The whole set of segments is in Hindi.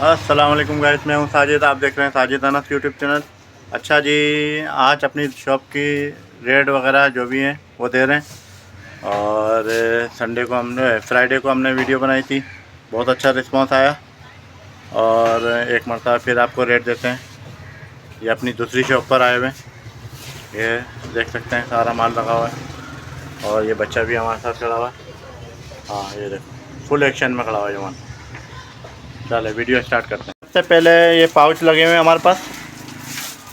अस्सलाम वालेकुम गाइस, मैं हूं साजिद। आप देख रहे हैं साजिद अनस यूट्यूब चैनल। अच्छा जी, आज अपनी शॉप की रेट वगैरह जो भी हैं वो दे रहे हैं। और संडे को फ्राइडे को हमने वीडियो बनाई थी, बहुत अच्छा रिस्पांस आया। और एक मरतबा फिर आपको रेट देते हैं। ये अपनी दूसरी शॉप पर आए हुए हैं, ये देख सकते हैं सारा माल लगा हुआ है। और ये बच्चा भी हमारे साथ खड़ा हुआ है। हाँ, ये देखो फुल एक्शन में खड़ा हुआ है जवान। चले वीडियो स्टार्ट करते हैं। सबसे पहले ये पाउच लगे हुए हैं हमारे पास।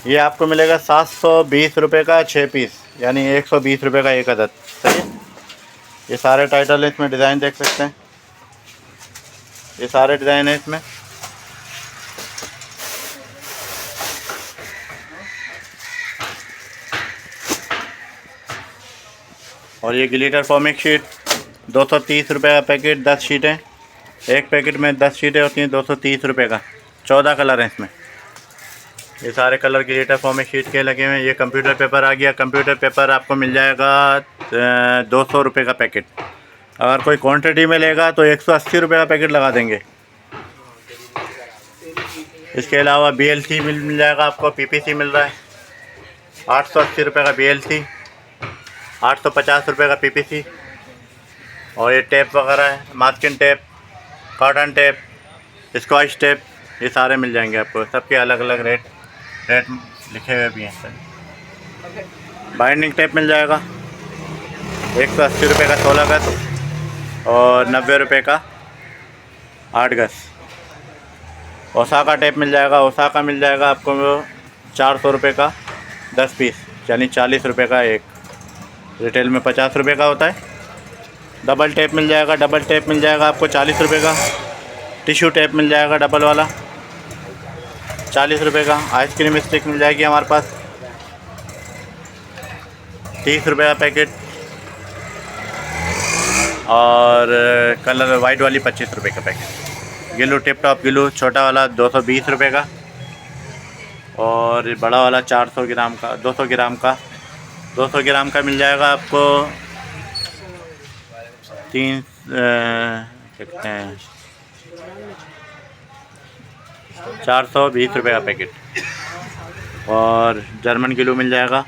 ये आपको मिलेगा 720 रुपये का 6 पीस, यानी 120 रुपये का एक अदद। सही है। ये सारे टाइटल हैं, इसमें डिज़ाइन देख सकते हैं। ये सारे डिज़ाइन हैं इसमें। और ये ग्लिटर फॉर्मिक शीट 230 रुपये का पैकेट, 10 शीटें। एक पैकेट में 10 शीटें होती हैं, 230 रुपये का। 14 कलर हैं इसमें। ये सारे कलर ग्लिटर फॉर्मिक शीट के लगे हुए हैं। ये कंप्यूटर पेपर आ गया। कंप्यूटर पेपर आपको मिल जाएगा 200 रुपये का पैकेट। अगर कोई क्वांटिटी में लेगा तो 180 रुपये का पैकेट लगा देंगे। इसके अलावा BLC मिल जाएगा आपको। PPC मिल रहा है 880 रुपये का BLC, 850 रुपये का PPC। और ये टेप वगैरह है, masking tape, cotton tape, Scotch tape, ये सारे मिल जाएंगे आपको। सबके अलग अलग रेट लिखे हुए भी हैं सर। बाइंडिंग टेप मिल जाएगा 180 रुपये का 16 गज और 90 रुपये का 8 गज। ओसाका टेप मिल जाएगा। ओसाका मिल जाएगा आपको 400 रुपये का 10 पीस, यानी 40 रुपये का एक। रिटेल में 50 रुपये का होता है। डबल टेप मिल जाएगा। डबल टेप मिल जाएगा आपको 40 रुपये का। टिश्यू टेप मिल जाएगा डबल वाला 40 रुपये का। आइसक्रीम स्टिक मिल जाएगी हमारे पास 30 रुपये का पैकेट। और कलर वाइट वाली 25 रुपये का packet. Gillu tip top Gillu छोटा वाला 220 रुपये का। और बड़ा वाला 400 ग्राम का 200 ग्राम का 200 ग्राम का मिल जाएगा आपको 420 रुपये का पैकेट। और जर्मन गिलू मिल जाएगा।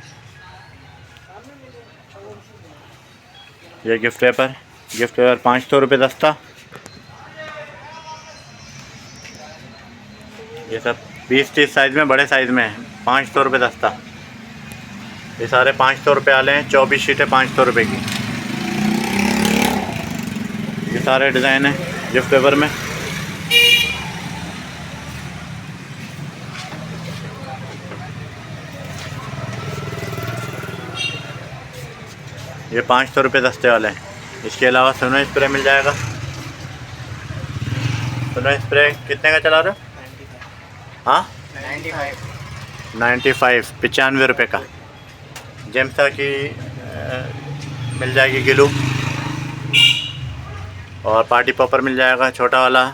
ये गिफ्ट पेपर 500 रुपये दस्ता। ये सब 20-30 साइज़ में, बड़े साइज़ में 500 रुपये दस्ता। ये सारे 500 रुपये वाले हैं। 24 शीटें 500 रुपये की। ये सारे डिज़ाइन हैं गिफ्ट पेपर में। ये 500 रुपये दस्ते वाले हैं। इसके अलावा सोनो स्प्रे मिल जाएगा। सोनो स्प्रे कितने का चला रहे हो? हाँ, 95 95 रुपये का। जेम्सा की मिल जाएगी गिलू। और पार्टी पॉपर मिल जाएगा छोटा वाला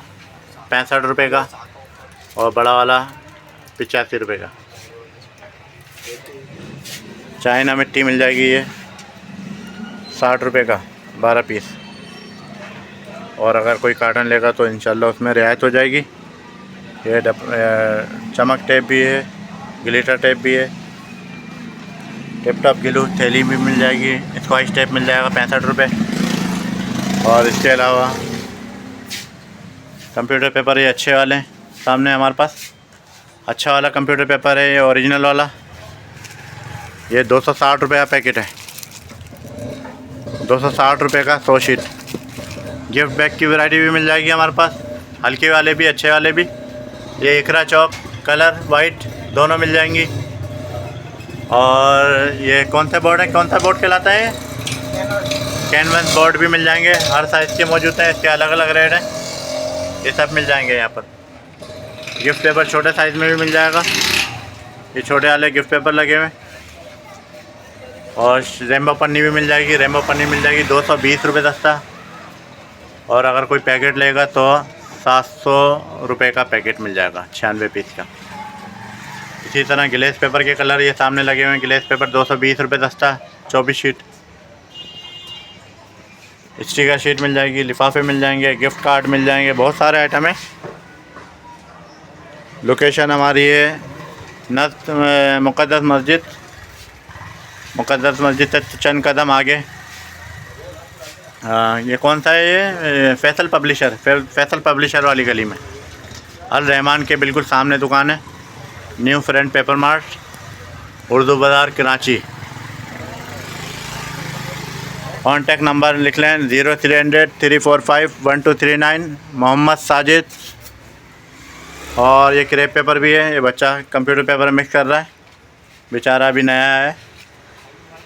65 रुपये का। और बड़ा वाला 85 रुपये का। चाइना मिट्टी मिल जाएगी ये 60 रुपये का 12 पीस। और अगर कोई कार्टन लेगा तो इंशाल्लाह उसमें रियायत हो जाएगी। ये चमक टेप भी है, ग्लिटर टेप भी है। टिप टॉप गिलू थैली भी मिल जाएगी। स्कॉच टेप मिल जाएगा 65 रुपये। और इसके अलावा कंप्यूटर पेपर ये अच्छे वाले हैं सामने हमारे पास। अच्छा वाला कंप्यूटर पेपर है ये, ओरिजिनल वाला। ये 260 रुपये का पैकेट है। 260 रुपये का 100 शीट। गिफ्ट बैग की वैरायटी भी मिल जाएगी हमारे पास, हल्के वाले भी अच्छे वाले भी। ये इकरा चौक कलर वाइट दोनों मिल जाएंगी। और ये कौन सा बोर्ड है, कौन सा बोर्ड कहलाता है? कैनवस बोर्ड भी मिल जाएंगे। हर साइज़ के मौजूद हैं, इसके अलग अलग रेट हैं। ये सब मिल जाएंगे यहाँ पर। गिफ्ट पेपर छोटे साइज़ में भी मिल जाएगा। ये छोटे वाले गिफ्ट पेपर लगे हुए। और रेम्बो पन्नी भी मिल जाएगी। रेम्बो पन्नी मिल जाएगी 220 रुपये दस्ता। और अगर कोई पैकेट लेगा तो 700 रुपये का पैकेट मिल जाएगा 96 पीस का। इसी तरह ग्लेस पेपर के कलर ये सामने लगे हुए हैं। ग्लेस पेपर 220 रुपये दस्ता 24 शीट। स्टिकर शीट मिल जाएगी, लिफाफे मिल जाएंगे, गिफ्ट कार्ड मिल जाएंगे, बहुत सारे आइटम हैं। लोकेशन हमारी है मुक़द्दस मस्जिद से चंद कदम आगे। ये कौन सा है? ये फैसल पब्लिशर वाली गली में, अल रहमान के बिल्कुल सामने दुकान है। New friend paper mart, Urdu बाज़ार, कराची। कॉन्टैक्ट नंबर लिख लें 0300 345 1239। मोहम्मद साजिद। और ये क्रेप पेपर भी है, ये बच्चा कंप्यूटर पेपर मिक्स कर रहा है, बेचारा अभी नया है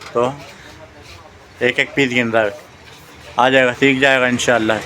तो एक एक पीस गिन रहा है। आ जाएगा, सीख जाएगा इंशाअल्लाह।